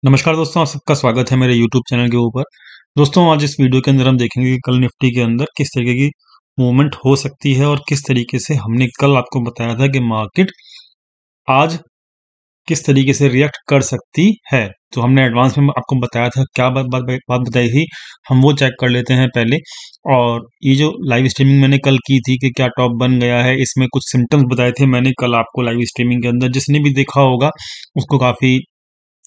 नमस्कार दोस्तों, आप सबका स्वागत है मेरे यूट्यूब चैनल के ऊपर। दोस्तों, आज इस वीडियो के अंदर हम देखेंगे कि कल निफ्टी के अंदर किस तरीके की मूवमेंट हो सकती है और किस तरीके से हमने कल आपको बताया था कि मार्केट आज किस तरीके से रिएक्ट कर सकती है। तो हमने एडवांस में आपको बताया था, क्या बात बताई थी, हम वो चेक कर लेते हैं पहले। और ये जो लाइव स्ट्रीमिंग मैंने कल की थी कि क्या टॉप बन गया है, इसमें कुछ सिम्टम्स बताए थे मैंने कल आपको लाइव स्ट्रीमिंग के अंदर। जिसने भी देखा होगा उसको काफ़ी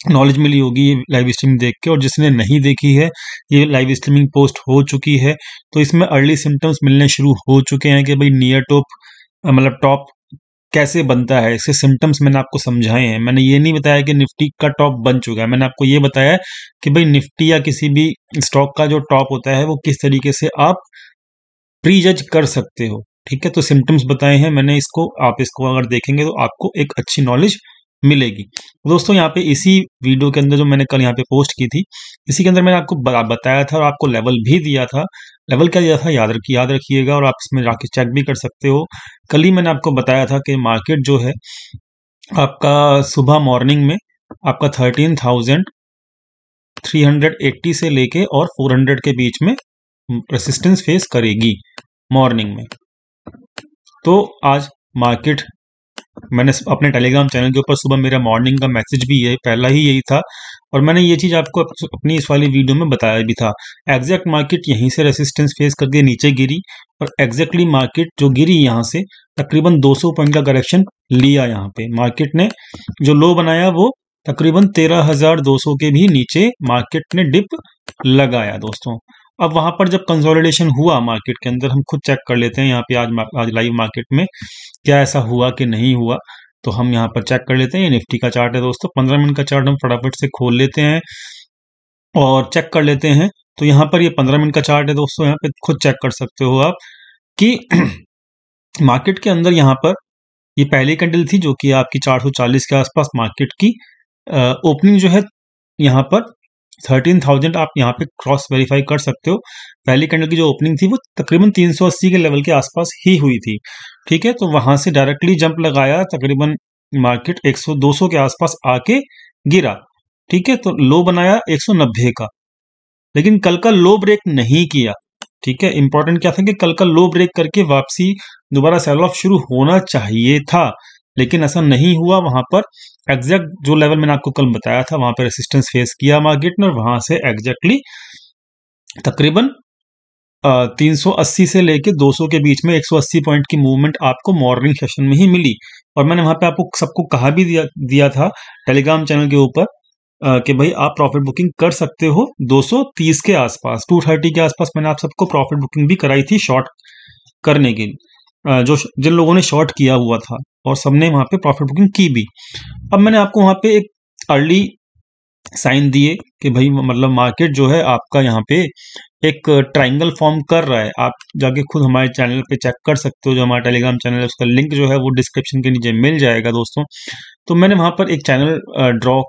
नॉलेज मिली होगी ये लाइव स्ट्रीमिंग देख के, और जिसने नहीं देखी है, ये लाइव स्ट्रीमिंग पोस्ट हो चुकी है। तो इसमें अर्ली सिम्टम्स मिलने शुरू हो चुके हैं कि भाई नियर टॉप मतलब टॉप कैसे बनता है। इसके सिम्टम्स मैंने आपको समझाए हैं। मैंने ये नहीं बताया कि निफ्टी का टॉप बन चुका है, मैंने आपको ये बताया है कि भाई निफ्टी या किसी भी स्टॉक का जो टॉप होता है वो किस तरीके से आप प्री जज कर सकते हो। ठीक है, तो सिम्टम्स बताए हैं मैंने इसको, आप इसको अगर देखेंगे तो आपको एक अच्छी नॉलेज मिलेगी। दोस्तों, यहाँ पे इसी वीडियो के अंदर जो मैंने कल यहाँ पे पोस्ट की थी, इसी के अंदर मैंने आपको बताया था और आपको लेवल भी दिया था। लेवल क्या दिया था याद रखिएगा, और आप इसमें जाके चेक भी कर सकते हो। कल ही मैंने आपको बताया था कि मार्केट जो है आपका सुबह मॉर्निंग में आपका 13,380 से लेके और 400 के बीच में रेसिस्टेंस फेस करेगी मॉर्निंग में। तो आज मार्केट, मैंने अपने टेलीग्राम चैनल के ऊपर सुबह मेरा मॉर्निंग का मैसेज भी ये पहला ही यही था, और मैंने ये चीज़ आपको अपनी इस वाली वीडियो में बताया भी था। एग्जैक्ट मार्केट यहीं से रेसिस्टेंस फेस करके नीचे गिरी, और एग्जैक्टली मार्केट जो गिरी यहाँ से तकरीबन 200 पॉइंट का करेक्शन लिया। यहाँ पे मार्केट ने जो लो बनाया वो तकरीबन 13,200 के भी नीचे मार्केट ने डिप लगाया दोस्तों। अब वहां पर जब कंसोलिडेशन हुआ मार्केट के अंदर, हम खुद चेक कर लेते हैं यहाँ पे आज लाइव मार्केट में क्या ऐसा हुआ कि नहीं हुआ। तो हम यहाँ पर चेक कर लेते हैं। ये निफ्टी का चार्ट है दोस्तों, 15 मिनट का चार्ट हम फटाफट से खोल लेते हैं और चेक कर लेते हैं। तो यहाँ पर ये 15 मिनट का चार्ट है दोस्तों, यहाँ पे खुद चेक कर सकते हो आप कि मार्केट के अंदर यहाँ पर ये पहली कैंडल थी जो कि आपकी 440 के आसपास मार्केट की ओपनिंग जो है यहाँ पर 13,000 आप यहाँ पे क्रॉस वेरीफाई कर सकते हो। पहली कैंडल की जो ओपनिंग थी वो तकरीबन 380 के लेवल के आसपास ही हुई थी। ठीक है, तो वहां से डायरेक्टली जंप लगाया, तकरीबन मार्केट 100-200 के आसपास आके गिरा। ठीक है, तो लो बनाया 190 का, लेकिन कल का लो ब्रेक नहीं किया। ठीक है, इंपॉर्टेंट क्या था कि कल का लो ब्रेक करके वापसी दोबारा सेल ऑफ शुरू होना चाहिए था, लेकिन ऐसा नहीं हुआ। वहां पर एग्जैक्ट जो लेवल मैंने आपको कल बताया था वहां पर रेसिस्टेंस फेस किया मार्केट ने, और वहां से एग्जैक्टली तकरीबन 380 से लेके 200 के बीच में 180 पॉइंट की मूवमेंट आपको मॉर्निंग सेशन में ही मिली। और मैंने वहां पे आपको सबको कहा भी दिया था टेलीग्राम चैनल के ऊपर कि भाई आप प्रॉफिट बुकिंग कर सकते हो 230 के आसपास, 230 के आसपास मैंने आप सबको प्रॉफिट बुकिंग भी कराई थी शॉर्ट करने के लिए, जो जिन लोगों ने शॉर्ट किया हुआ था, और सबने वहां पे प्रॉफिट बुकिंग की भी। अब मैंने आपको वहां पे एक अर्ली साइन दिए कि भाई मतलब मार्केट जो है आपका यहाँ पे एक ट्रायंगल फॉर्म कर रहा है। आप जाके खुद हमारे चैनल पे चेक कर सकते हो, जो हमारा टेलीग्राम चैनल है उसका लिंक जो है वो डिस्क्रिप्शन के नीचे मिल जाएगा दोस्तों। तो मैंने वहां पर एक चैनल ड्रॉ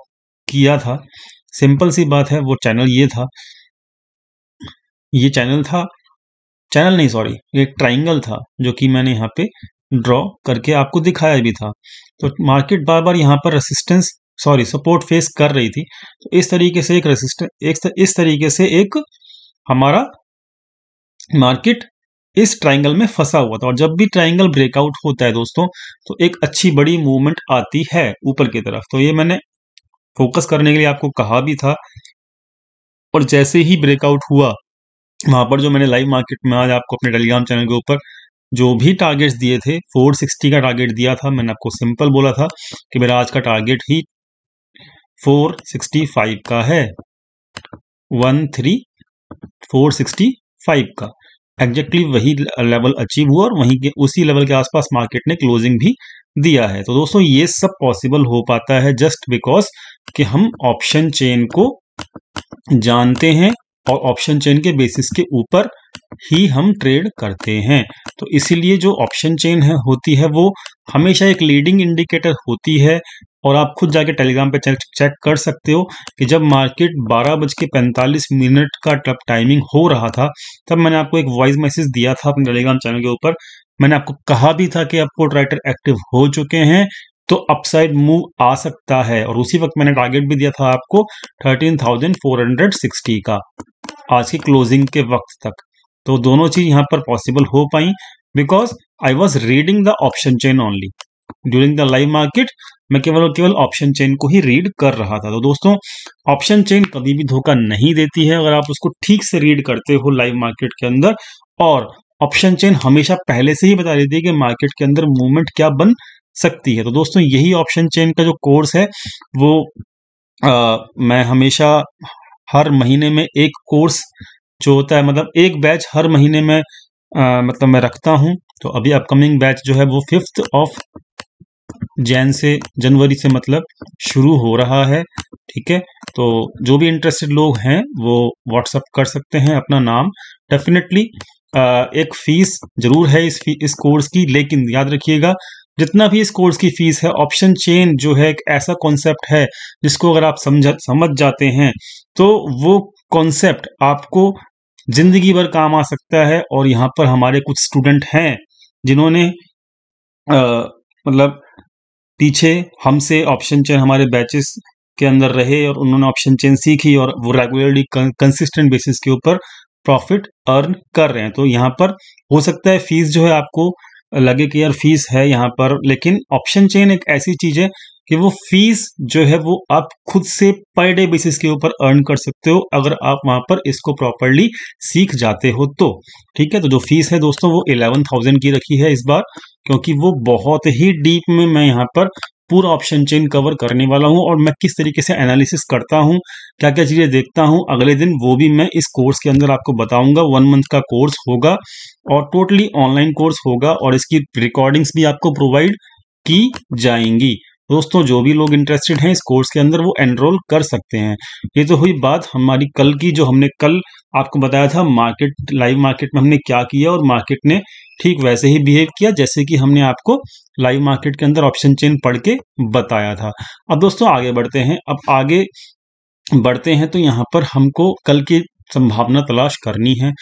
किया था। सिंपल सी बात है, वो चैनल ये था, ये चैनल नहीं सॉरी, ये ट्राइंगल था जो कि मैंने यहाँ पे ड्रॉ करके आपको दिखाया भी था। तो मार्केट बार बार यहाँ पर रेसिस्टेंस सॉरी सपोर्ट फेस कर रही थी, तो इस तरीके से एक रेसिस्टेंस इस तरीके से एक हमारा मार्केट इस ट्राइंगल में फंसा हुआ था। और जब भी ट्राइंगल ब्रेकआउट होता है दोस्तों, तो एक अच्छी बड़ी मूवमेंट आती है ऊपर की तरफ। तो ये मैंने फोकस करने के लिए आपको कहा भी था, और जैसे ही ब्रेकआउट हुआ वहां पर जो मैंने लाइव मार्केट में आज आपको अपने टेलीग्राम चैनल के ऊपर जो भी टारगेट्स दिए थे, 460 का टारगेट दिया था। मैंने आपको सिंपल बोला था कि मेरा आज का टारगेट ही 465 का है, 465 का एग्जैक्टली वही लेवल अचीव हुआ, और वहीं के उसी लेवल के आसपास मार्केट ने क्लोजिंग भी दिया है। तो दोस्तों, ये सब पॉसिबल हो पाता है जस्ट बिकॉज कि हम ऑप्शन चेन को जानते हैं, और ऑप्शन चेन के बेसिस के ऊपर ही हम ट्रेड करते हैं। तो इसीलिए जो ऑप्शन चेन होती है वो हमेशा एक लीडिंग इंडिकेटर होती है। और आप खुद जाके टेलीग्राम पे चेक कर सकते हो कि जब मार्केट 12:45 का जब टाइमिंग हो रहा था, तब मैंने आपको एक वॉइस मैसेज दिया था अपने टेलीग्राम चैनल के ऊपर। मैंने आपको कहा भी था कि अब पुट राइटर एक्टिव हो चुके हैं, तो अपसाइड मूव आ सकता है। और उसी वक्त मैंने टारगेट भी दिया था आपको 13,460 का आज की क्लोजिंग के वक्त तक। तो दोनों चीज यहाँ पर पॉसिबल हो पाई because I was reading the option chain only during the live market. मैं केवल और केवल ऑप्शन चेन को ही रीड कर रहा था। तो दोस्तों, ऑप्शन चेन कभी भी धोखा नहीं देती है अगर आप उसको ठीक से रीड करते हो लाइव मार्केट के अंदर। और ऑप्शन चेन हमेशा पहले से ही बता देती है कि मार्केट के अंदर मूवमेंट क्या बन सकती है। तो दोस्तों, यही ऑप्शन चेन का जो कोर्स है वो मैं हमेशा हर महीने में एक कोर्स जो होता है, मतलब एक बैच हर महीने में मतलब मैं रखता हूं। तो अभी अपकमिंग बैच जो है वो 5 जनवरी से मतलब शुरू हो रहा है। ठीक है, तो जो भी इंटरेस्टेड लोग हैं वो व्हाट्सअप कर सकते हैं अपना नाम। डेफिनेटली एक फीस जरूर है इस कोर्स की, लेकिन याद रखिएगा जितना भी इस कोर्स की फीस है, ऑप्शन चेन जो है एक ऐसा कॉन्सेप्ट है जिसको अगर आप समझ जाते हैं तो वो कॉन्सेप्ट आपको जिंदगी भर काम आ सकता है। और यहाँ पर हमारे कुछ स्टूडेंट हैं जिन्होंने मतलब पीछे हमसे ऑप्शन चेन हमारे बैचेस के अंदर रहे और उन्होंने ऑप्शन चेन सीखी और वो रेगुलरली कंसिस्टेंट बेसिस के ऊपर प्रॉफिट अर्न कर रहे हैं। तो यहाँ पर हो सकता है फीस जो है आपको लगे कि यार फीस है यहाँ पर, लेकिन ऑप्शन चेन एक ऐसी चीज है कि वो फीस जो है वो आप खुद से पर डे बेसिस के ऊपर अर्न कर सकते हो अगर आप वहां पर इसको प्रॉपरली सीख जाते हो तो। ठीक है, तो जो फीस है दोस्तों वो 11,000 की रखी है इस बार, क्योंकि वो बहुत ही डीप में मैं यहाँ पर पूरा ऑप्शन चेन कवर करने वाला हूँ। और मैं किस तरीके से एनालिसिस करता हूँ, क्या क्या चीजें देखता हूँ अगले दिन, वो भी मैं इस कोर्स के अंदर आपको बताऊंगा। 1 मंथ का कोर्स होगा और टोटली ऑनलाइन कोर्स होगा और इसकी रिकॉर्डिंग्स भी आपको प्रोवाइड की जाएंगी। दोस्तों, जो भी लोग इंटरेस्टेड हैं इस कोर्स के अंदर वो एनरोल कर सकते हैं। ये तो हुई बात हमारी कल की, जो हमने कल आपको बताया था मार्केट, लाइव मार्केट में हमने क्या किया और मार्केट ने ठीक वैसे ही बिहेव किया जैसे कि हमने आपको लाइव मार्केट के अंदर ऑप्शन चेन पढ़ के बताया था। अब दोस्तों आगे बढ़ते हैं। अब आगे बढ़ते हैं तो यहाँ पर हमको कल की संभावना तलाश करनी है।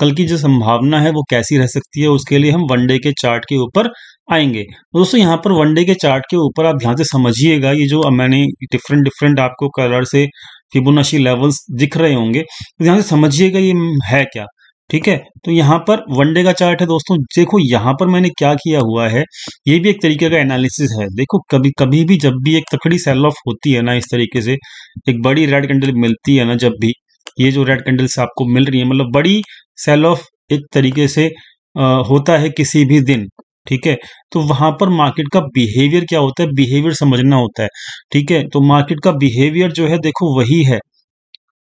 कल की जो संभावना है वो कैसी रह सकती है, उसके लिए हम वनडे के चार्ट के ऊपर आएंगे। दोस्तों, यहाँ पर वनडे के चार्ट के ऊपर आप ध्यान से समझिएगा, ये जो मैंने डिफरेंट आपको कलर से फिबोनाची लेवल्स दिख रहे होंगे, तो ध्यान से समझिएगा ये है क्या। ठीक है, तो यहाँ पर वनडे का चार्ट है दोस्तों। देखो यहाँ पर मैंने क्या किया हुआ है, ये भी एक तरीके का एनालिसिस है। देखो कभी कभी भी जब भी एक तकड़ी सेल ऑफ होती है ना, इस तरीके से एक बड़ी रेड कैंडल मिलती है ना, जब भी ये जो रेड कैंडल्स आपको मिल रही है, मतलब बड़ी सेल ऑफ एक तरीके से होता है किसी भी दिन। ठीक है, तो वहां पर मार्केट का बिहेवियर क्या होता है, बिहेवियर समझना होता है। ठीक है, तो मार्केट का बिहेवियर जो है देखो वही है,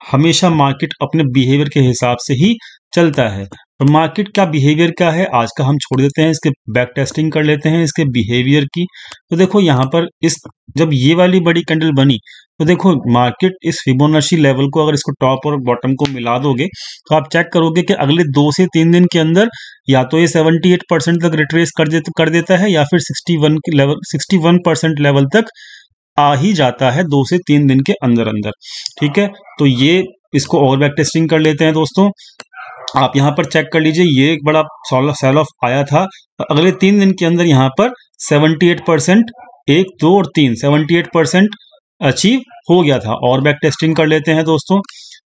हमेशा मार्केट अपने बिहेवियर के हिसाब से ही चलता है। और मार्केट का बिहेवियर क्या है आज का हम छोड़ देते हैं, इसके बैक टेस्टिंग कर लेते हैं इसके बिहेवियर की। तो देखो यहाँ पर इस जब ये वाली बड़ी कैंडल बनी तो देखो मार्केट इस फिबोनाची लेवल को अगर इसको टॉप और बॉटम को मिला दोगे तो आप चेक करोगे कि अगले 2 से 3 दिन के अंदर या तो ये 78% तक रिट्रेस कर देता है या फिर 61% लेवल तक आ ही जाता है 2 से 3 दिन के अंदर अंदर। ठीक है, तो ये इसको और बैक टेस्टिंग कर लेते हैं दोस्तों। आप यहाँ पर चेक कर लीजिए, ये एक बड़ा सेल ऑफ आया था, अगले 3 दिन के अंदर यहाँ पर 78%, 1, 2 और 3 78% अचीव हो गया था। और बैक टेस्टिंग कर लेते हैं दोस्तों।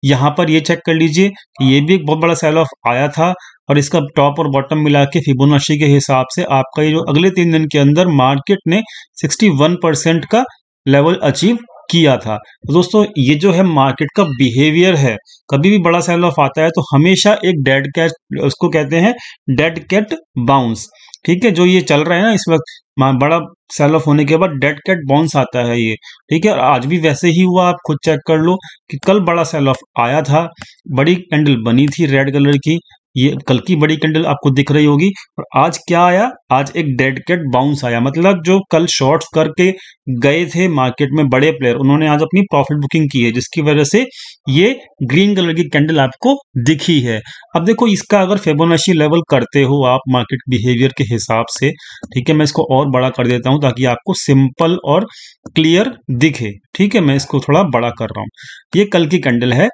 यहाँ पर ये चेक कर लीजिए कि ये भी एक बहुत बड़ा सेल ऑफ आया था और इसका टॉप और बॉटम मिला के फिबोनाची के हिसाब से आपका ये जो अगले 3 दिन के अंदर मार्केट ने 61% का लेवल अचीव किया था। तो दोस्तों, ये जो है मार्केट का बिहेवियर है, कभी भी बड़ा सेल ऑफ आता है तो हमेशा एक डेड कैट, उसको कहते हैं डेड कैट बाउंस। ठीक है, जो ये चल रहा है ना इस वक्त, बड़ा सेल ऑफ होने के बाद डेड कैट बाउंस आता है ये। ठीक है, और आज भी वैसे ही हुआ, आप खुद चेक कर लो कि कल बड़ा सेल ऑफ आया था, बड़ी कैंडल बनी थी रेड कलर की, ये कल की बड़ी कैंडल आपको दिख रही होगी। और आज क्या आया, आज एक डेड कैट बाउंस आया, मतलब जो कल शॉर्ट्स करके गए थे मार्केट में बड़े प्लेयर, उन्होंने आज अपनी प्रॉफिट बुकिंग की है, जिसकी वजह से ये ग्रीन कलर की कैंडल आपको दिखी है। अब देखो इसका अगर फिबोनाची लेवल करते हो आप मार्केट बिहेवियर के हिसाब से, ठीक है, मैं इसको और बड़ा कर देता हूं ताकि आपको सिंपल और क्लियर दिखे। ठीक है, मैं इसको थोड़ा बड़ा कर रहा हूं। ये कल की कैंडल है।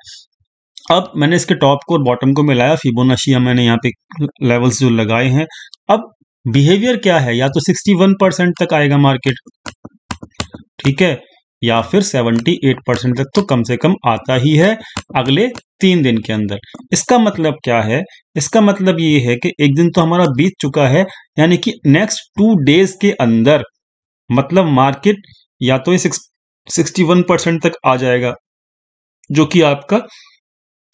अब मैंने इसके टॉप को और बॉटम को मिलाया, फिबोनाची मैंने यहाँ पे लेवल्स जो लगाए हैं। अब बिहेवियर क्या है, या तो 61% तक आएगा मार्केट, ठीक है, या फिर 78% तक तो कम से कम आता ही है अगले 3 दिन के अंदर। इसका मतलब क्या है, इसका मतलब ये है कि एक दिन तो हमारा बीत चुका है, यानी कि नेक्स्ट 2 डेज के अंदर मतलब मार्केट या तो ये 61% तक आ जाएगा, जो कि आपका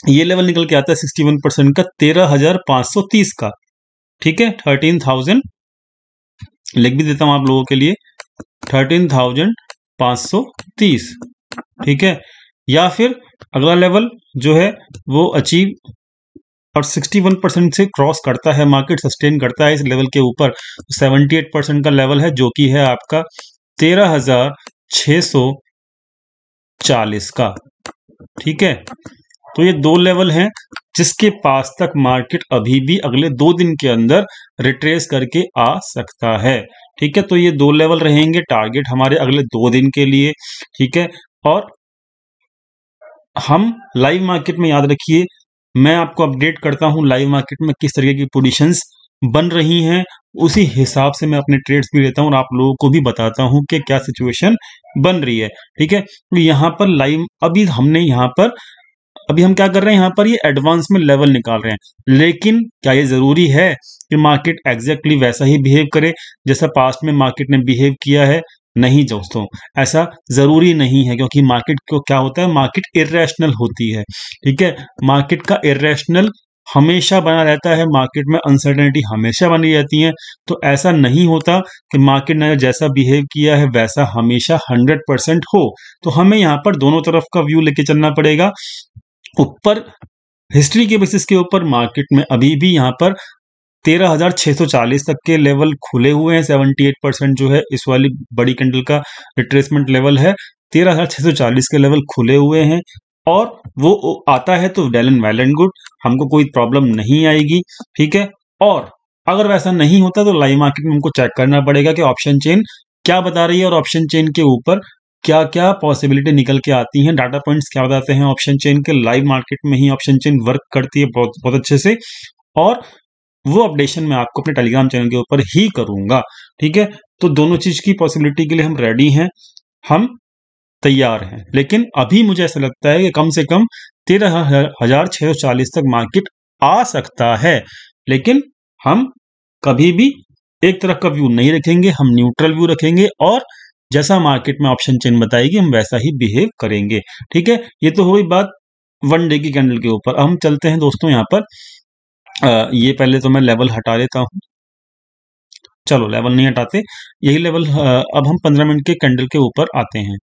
ये लेवल निकल के आता है 61% का 13,530 का, ठीक है, 13,000 लिख भी देता हूं आप लोगों के लिए, 13,530, ठीक है। या फिर अगला लेवल जो है वो अचीव और 61% से क्रॉस करता है मार्केट, सस्टेन करता है इस लेवल के ऊपर, 78% का लेवल है, जो कि है आपका 13,640 का, ठीक है। तो ये 2 लेवल हैं जिसके पास तक मार्केट अभी भी अगले 2 दिन के अंदर रिट्रेस करके आ सकता है, ठीक है। तो ये 2 लेवल रहेंगे टारगेट हमारे अगले 2 दिन के लिए, ठीक है। और हम लाइव मार्केट में, याद रखिए, मैं आपको अपडेट करता हूं लाइव मार्केट में किस तरीके की पोजीशंस बन रही हैं, उसी हिसाब से मैं अपने ट्रेड्स भी लेता हूं और आप लोगों को भी बताता हूं कि क्या सिचुएशन बन रही है, ठीक है। तो यहाँ पर लाइव अभी हम क्या कर रहे हैं, यहाँ पर ये एडवांस में लेवल निकाल रहे हैं, लेकिन क्या ये जरूरी है कि मार्केट एग्जैक्टली वैसा ही बिहेव करे जैसा पास्ट में मार्केट ने बिहेव किया है? नहीं दोस्तों, ऐसा जरूरी नहीं है, क्योंकि मार्केट को क्या होता है, मार्केट इर्रेशनल होती है, ठीक है। मार्केट का इर्रेशनल हमेशा बना रहता है, मार्केट में अनसर्टेनिटी हमेशा बनी रहती है। तो ऐसा नहीं होता कि मार्केट ने जैसा बिहेव किया है वैसा हमेशा 100% हो। तो हमें यहाँ पर दोनों तरफ का व्यू लेके चलना पड़ेगा। ऊपर हिस्ट्री के बेसिस के ऊपर मार्केट में अभी भी यहाँ पर 13,640 तक के लेवल खुले हुए हैं, 78% जो है इस वाली बड़ी कैंडल का रिट्रेसमेंट लेवल है, 13,640 के लेवल खुले हुए हैं, और वो आता है तो वेल एंड गुड, हमको कोई प्रॉब्लम नहीं आएगी, ठीक है। और अगर वैसा नहीं होता तो लाइव मार्केट में हमको चेक करना पड़ेगा कि ऑप्शन चेन क्या बता रही है, और ऑप्शन चेन के ऊपर क्या क्या पॉसिबिलिटी निकल के आती हैं, डाटा पॉइंट्स क्या बताते हैं ऑप्शन चेन के। लाइव मार्केट में ही ऑप्शन चेन वर्क करती है बहुत बहुत अच्छे से, और वो अपडेशन मैं आपको अपने टेलीग्राम चैनल के ऊपर ही करूंगा, ठीक है। तो दोनों चीज की पॉसिबिलिटी के लिए हम रेडी हैं, हम तैयार हैं, लेकिन अभी मुझे ऐसा लगता है कि कम से कम 13,640 तक मार्केट आ सकता है, लेकिन हम कभी भी एक तरफ का व्यू नहीं रखेंगे, हम न्यूट्रल व्यू रखेंगे, और जैसा मार्केट में ऑप्शन चेन बताएगी हम वैसा ही बिहेव करेंगे, ठीक है। ये तो हुई बात 1 डे की कैंडल के ऊपर। अब हम चलते हैं दोस्तों यहाँ पर, ये पहले तो मैं लेवल हटा लेता हूं, चलो लेवल नहीं हटाते, यही लेवल अब हम 15 मिनट के कैंडल के ऊपर आते हैं,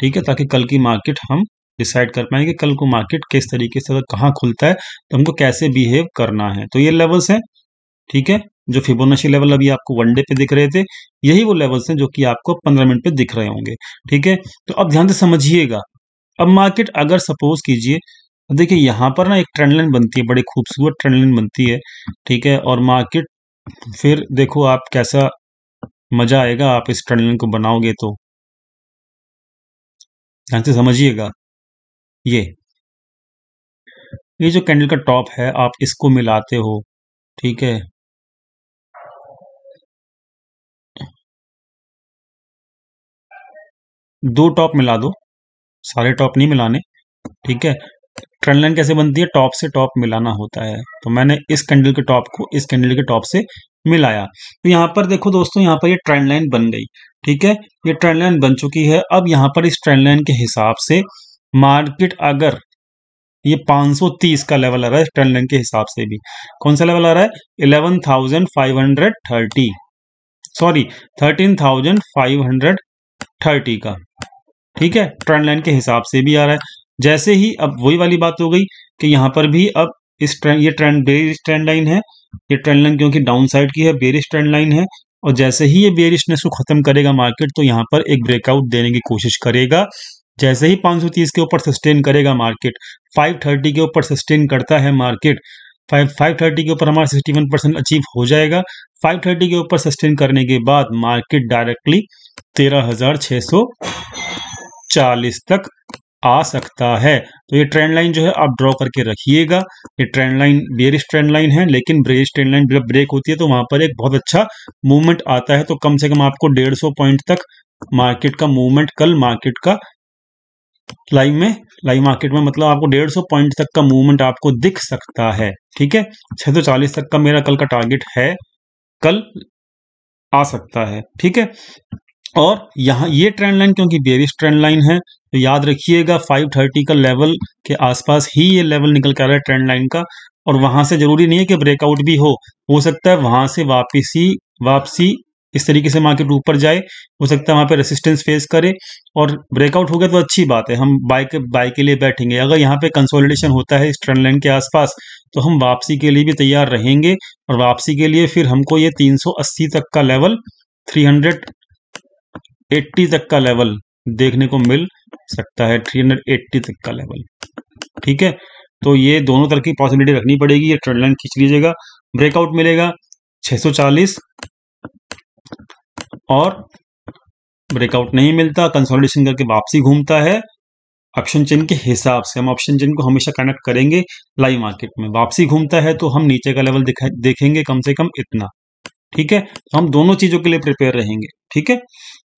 ठीक है, ताकि कल की मार्केट हम डिसाइड कर पाएंगे कल को मार्केट किस तरीके से कहाँ खुलता है, तो हमको कैसे बिहेव करना है। तो ये लेवल्स हैं, ठीक है, जो फिबोनाची लेवल अभी आपको 1 डे पे दिख रहे थे, यही वो लेवल्स हैं जो कि आपको 15 मिनट पे दिख रहे होंगे, ठीक है। तो अब ध्यान से समझिएगा, अब मार्केट अगर सपोज कीजिए, देखिए यहाँ पर ना एक ट्रेंड लाइन बनती है, बड़ी खूबसूरत ट्रेंड लाइन बनती है, ठीक है, और मार्केट फिर देखो आप कैसा मजा आएगा, आप इस ट्रेंड लाइन को बनाओगे तो ध्यान से समझिएगा। ये जो कैंडल का टॉप है आप इसको मिलाते हो, ठीक है, दो टॉप मिला दो, सारे टॉप नहीं मिलाने, ठीक है। ट्रेंड लाइन कैसे बनती है, टॉप से टॉप मिलाना होता है, तो मैंने इस कैंडल के टॉप को इस कैंडल के टॉप से मिलाया, तो यहाँ पर देखो दोस्तों, यहाँ पर ये ट्रेंड लाइन बन गई, ठीक है, ये ट्रेंड लाइन बन चुकी है। अब यहाँ पर इस ट्रेंड लाइन के हिसाब से मार्केट अगर ये 530 का लेवल आ रहा है, ट्रेंड लाइन के हिसाब से भी कौन सा लेवल आ रहा है, 11,530, सॉरी 13,530 का, ठीक है, ट्रेंड लाइन के हिसाब से भी आ रहा है। जैसे ही अब वही वाली बात हो गई कि यहाँ पर भी अब इस ट्रेंड, ये ट्रेंड बेरिश ट्रेंड लाइन है, ये ट्रेंड लाइन क्योंकि डाउन साइड की है, बेरिश ट्रेंड लाइन है, और जैसे ही ये बेरिशनेस को खत्म करेगा मार्केट, तो यहाँ पर एक ब्रेकआउट देने की कोशिश करेगा। जैसे ही 530 के ऊपर सस्टेन करेगा मार्केट, 530 के ऊपर सस्टेन करता है मार्केट, 530 के ऊपर हमारा 61% अचीव हो जाएगा। 530 के ऊपर सस्टेन करने के बाद मार्केट डायरेक्टली 13,640 तक आ सकता है। तो ये ट्रेंड लाइन जो है आप ड्रॉ करके रखिएगा। ये trend line bearish trend line है, लेकिन बेयरिश ट्रेंड लाइन जब ब्रेक होती है तो वहां पर एक बहुत अच्छा मूवमेंट आता है। तो कम से कम आपको 150 पॉइंट तक मार्केट का मूवमेंट कल मार्केट का लाइव मार्केट में मतलब आपको 150 पॉइंट तक का मूवमेंट आपको दिख सकता है। ठीक है, 640 तक का मेरा कल का टारगेट है, कल आ सकता है। ठीक है, और यहाँ ये ट्रेंड लाइन क्योंकि बेयरिश ट्रेंड लाइन है तो याद रखिएगा 530 का लेवल के आसपास ही ये लेवल निकल कर आ रहा है ट्रेंड लाइन का। और वहां से जरूरी नहीं है कि ब्रेकआउट भी हो सकता है वहां से वापसी इस तरीके से मार्केट ऊपर जाए, हो सकता है वहां पे रेसिस्टेंस फेस करे और ब्रेकआउट हो गया तो अच्छी बात है, हम बाय के लिए बैठेंगे। अगर यहाँ पे कंसोलिडेशन होता है इस ट्रेंड लाइन के आसपास तो हम वापसी के लिए भी तैयार रहेंगे। और वापसी के लिए फिर हमको ये 380 तक का लेवल, 380 तक का लेवल देखने को मिल सकता है, 380 तक का लेवल। ठीक है, तो ये दोनों तरह की पॉसिबिलिटी रखनी पड़ेगी। ये ट्रेंड लाइन खींच लीजिएगा, ब्रेकआउट मिलेगा 640 और ब्रेकआउट नहीं मिलता, कंसोलिडेशन करके वापसी घूमता है। ऑप्शन चेन के हिसाब से हम ऑप्शन चेन को हमेशा कनेक्ट करेंगे लाइव मार्केट में। वापसी घूमता है तो हम नीचे का लेवल देखेंगे कम से कम इतना। ठीक है, तो हम दोनों चीजों के लिए प्रिपेयर रहेंगे। ठीक है,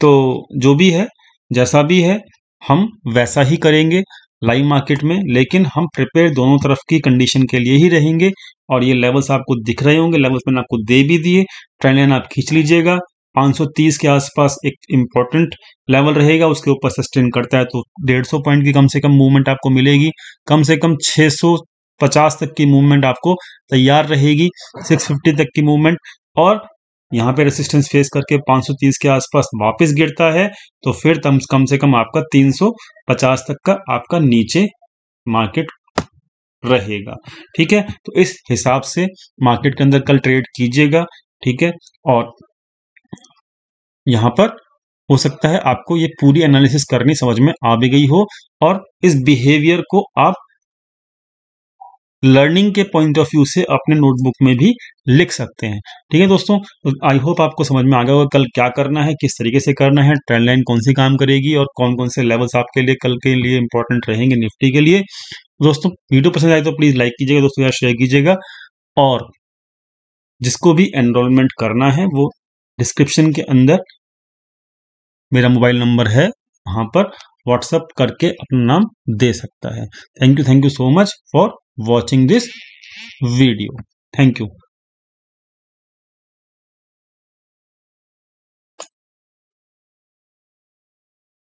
तो जो भी है जैसा भी है हम वैसा ही करेंगे लाइव मार्केट में, लेकिन हम प्रिपेयर दोनों तरफ की कंडीशन के लिए ही रहेंगे। और ये लेवल्स आपको दिख रहे होंगे, लेवल्स मैंने आपको दे भी दिए। ट्रेंड लाइन आप खींच लीजिएगा, 530 के आसपास एक इंपॉर्टेंट लेवल रहेगा, उसके ऊपर सस्टेन करता है तो 150 पॉइंट की कम से कम मूवमेंट आपको मिलेगी। कम से कम 650 तक की मूवमेंट आपको तैयार रहेगी, 650 तक की मूवमेंट। और यहाँ पे रेसिस्टेंस फेस करके 530 के आसपास वापस गिरता है तो फिर कम से कम आपका 350 तक का आपका नीचे मार्केट रहेगा। ठीक है, तो इस हिसाब से मार्केट के अंदर कल ट्रेड कीजिएगा। ठीक है, और यहाँ पर हो सकता है आपको ये पूरी एनालिसिस करनी समझ में आ भी गई हो और इस बिहेवियर को आप लर्निंग के पॉइंट ऑफ व्यू से अपने नोटबुक में भी लिख सकते हैं। ठीक है दोस्तों, आई होप आपको समझ में आ गया होगा कल क्या करना है, किस तरीके से करना है, ट्रेंड लाइन कौन सी काम करेगी और कौन कौन से लेवल्स आपके लिए कल के लिए इंपॉर्टेंट रहेंगे निफ्टी के लिए। दोस्तों वीडियो पसंद आए तो प्लीज लाइक कीजिएगा, दोस्तों यार शेयर कीजिएगा। और जिसको भी एनरोलमेंट करना है वो डिस्क्रिप्शन के अंदर मेरा मोबाइल नंबर है, वहां पर व्हाट्सअप करके अपना नाम दे सकता है। Thank you so much for watching this video. Thank you.